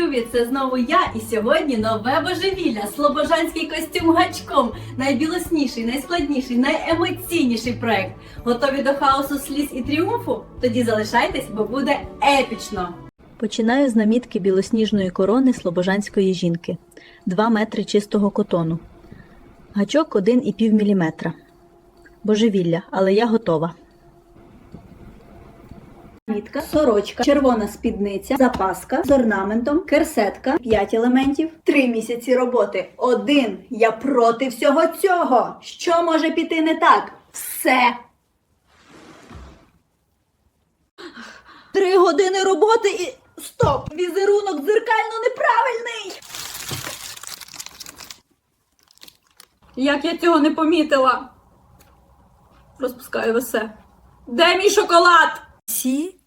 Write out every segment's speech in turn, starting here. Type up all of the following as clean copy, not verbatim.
любі! Це знову я, і сьогодні нове божевілля. Слобожанський костюм гачком. Найбілосніший, найскладніший, найемоційніший проект. Готові до хаосу, сліз і тріумфу? Тоді залишайтесь, бо буде епічно! Починаю з намітки білосніжної корони слобожанської жінки. 2 метри чистого котону. Гачок 1,5 мм. Божевілля, але я готова. Намітка, сорочка, червона спідниця, запаска з орнаментом, керсетка, 5 елементів, 3 місяці роботи. 1. Я проти всього цього. Що може піти не так? Все. 3 години роботи і... Стоп! Візерунок дзеркально неправильний! Як я цього не помітила? Розпускаю все. Де мій шоколад?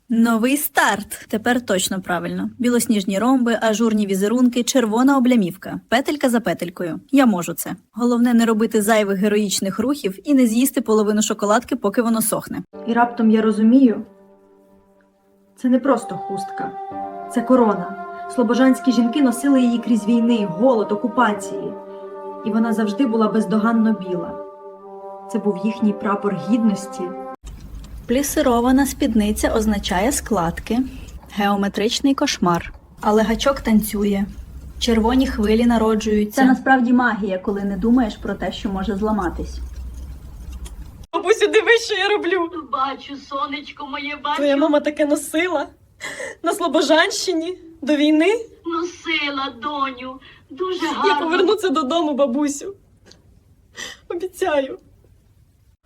Новий старт. Тепер точно правильно. Білосніжні ромби, ажурні візерунки, червона облямівка. Петелька за петелькою. Я можу це. Головне не робити зайвих героїчних рухів і не з'їсти половину шоколадки, поки воно сохне. І раптом я розумію, це не просто хустка. Це корона. Слобожанські жінки носили її крізь війни, голод, окупації. І вона завжди була бездоганно біла. Це був їхній прапор гідності. Плісирована спідниця означає складки. Геометричний кошмар. Але гачок танцює. Червоні хвилі народжуються. Це насправді магія, коли не думаєш про те, що може зламатись. Бабусю, дивись, що я роблю. Бачу, сонечко моє, бачу. Твоя мама таке носила на Слобожанщині до війни. Носила, доню. Дуже гарно. Я поверну це додому, бабусю. Обіцяю.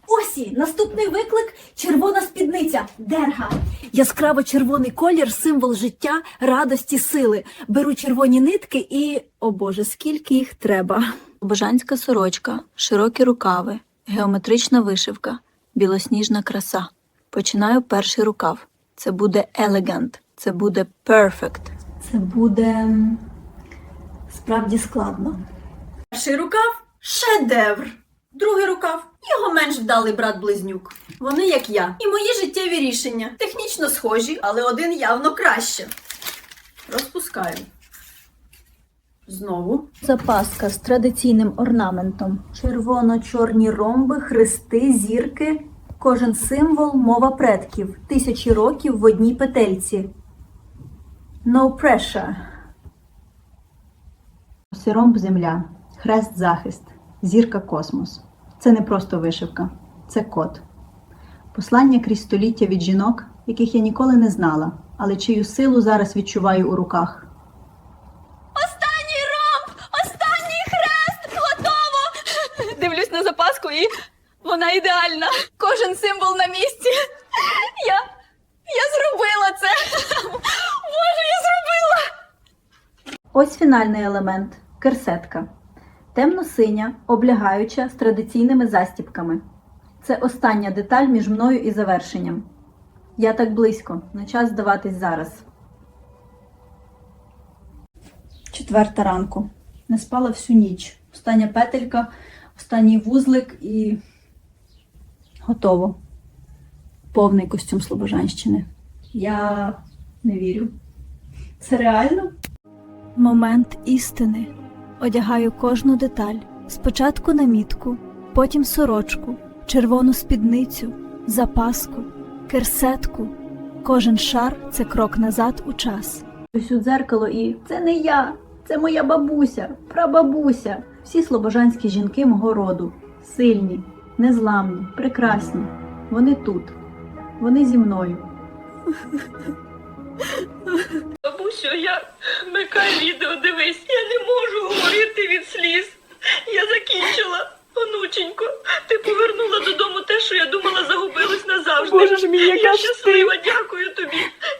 Ось і наступний виклик – червона спідниця. Дерга. Яскраво-червоний колір – символ життя, радості, сили. Беру червоні нитки і... О Боже, скільки їх треба. Слобожанська сорочка, широкі рукави, геометрична вишивка, білосніжна краса. Починаю перший рукав. Це буде elegant, це буде perfect. Це буде... справді складно. Перший рукав – шедевр. Другий рукав – його менш вдалий брат-близнюк. Вони, як я, і мої життєві рішення. Технічно схожі, але один явно краще. Розпускаю. Знову. Запаска з традиційним орнаментом. Червоно-чорні ромби, хрести, зірки. Кожен символ – мова предків. 1000 років в одній петельці. No pressure. Ромб – земля. Хрест – захист. Зірка – космос. Це не просто вишивка. Це код. Послання крізь століття від жінок, яких я ніколи не знала, але чию силу зараз відчуваю у руках. Останній ромб! Останній хрест! Готово! Дивлюсь на запаску і вона ідеальна. Кожен символ на місці. Я зробила це! Боже, я зробила! Ось фінальний елемент – керсетка. Темно-синя, облягаюча, з традиційними застібками. Це остання деталь між мною і завершенням. Я так близько, не час здаватись зараз. 4 ранку. Не спала всю ніч. Остання петелька, останній вузлик і... готово. Повний костюм Слобожанщини. Я не вірю. Це реально? Момент істини. Одягаю кожну деталь. Спочатку намітку, потім сорочку, червону спідницю, запаску, керсетку. Кожен шар – це крок назад у час. Ось у дзеркало і це не я, це моя бабуся, прабабуся. Всі слобожанські жінки мого роду. Сильні, незламні, прекрасні. Вони тут. Вони зі мною. Бабусю, я вмикаю відео, дивись. Я не можу говорити від сліз. Я закінчила. Онученько, ти повернула додому те, що я думала загубилось назавжди. Боже ж мій, яка я ж щаслива, дякую тобі.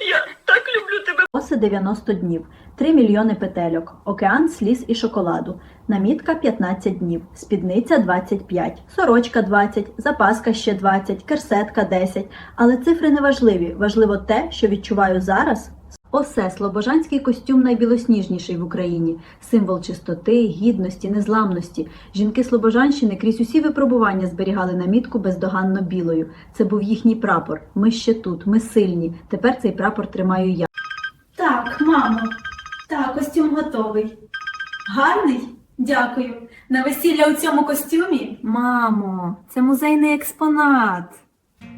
Я так люблю тебе. Коси 90 днів, 3 мільйони петельок, океан сліз і шоколаду, намітка 15 днів, спідниця 25, сорочка 20, запаска ще 20, керсетка 10. Але цифри не важливі, важливо те, що відчуваю зараз. Осе слобожанський костюм найбілосніжніший в Україні. Символ чистоти, гідності, незламності. Жінки Слобожанщини крізь усі випробування зберігали намітку бездоганно білою. Це був їхній прапор. Ми ще тут, ми сильні. Тепер цей прапор тримаю я. Так, мамо. Так. Так, костюм готовий. Гарний? Дякую. На весілля у цьому костюмі? Мамо, це музейний експонат.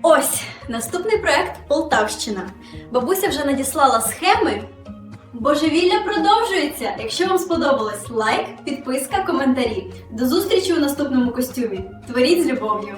Ось, наступний проект Полтавщина. Бабуся вже надіслала схеми. Божевілля продовжується. Якщо вам сподобалось, лайк, підписка, коментарі. До зустрічі у наступному костюмі. Творіть з любов'ю!